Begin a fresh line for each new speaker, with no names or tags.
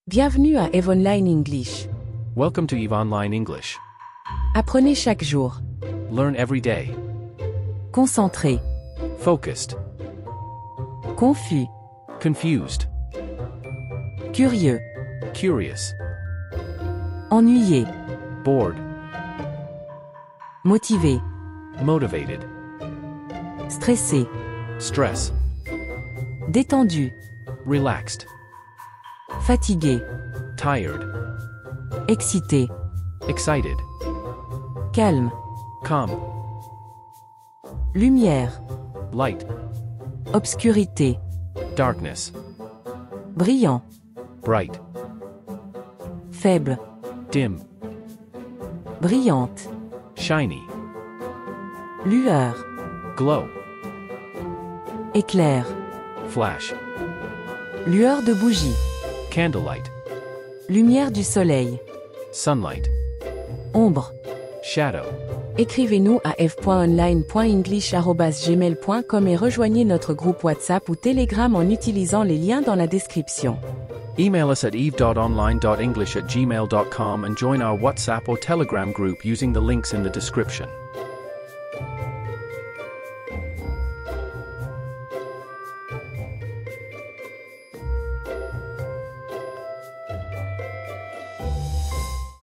Bienvenue à EVE Online English.
Welcome to EVE Online English.
Apprenez chaque jour.
Learn every day.
Concentré.
Focused.
Confus.
Confused.
Curieux.
Curious.
Ennuyé.
Bored.
Motivé.
Motivated.
Stressé.
Stress.
Détendu.
Relaxed.
Fatigué.
Tired.
Excité.
Excited.
Calme.
Calm.
Lumière.
Light.
Obscurité.
Darkness.
Brillant.
Bright.
Faible.
Dim.
Brillante.
Shiny.
Lueur.
Glow.
Éclair.
Flash.
Lueur de bougie.
Candlelight.
Lumière du soleil.
Sunlight.
Ombre.
Shadow.
Écrivez-nous à eve.online.english@gmail.com et rejoignez notre groupe WhatsApp ou Telegram en utilisant les liens dans la description.
Email us at eve.online.english@gmail.com and join our WhatsApp or Telegram group using the links in the description.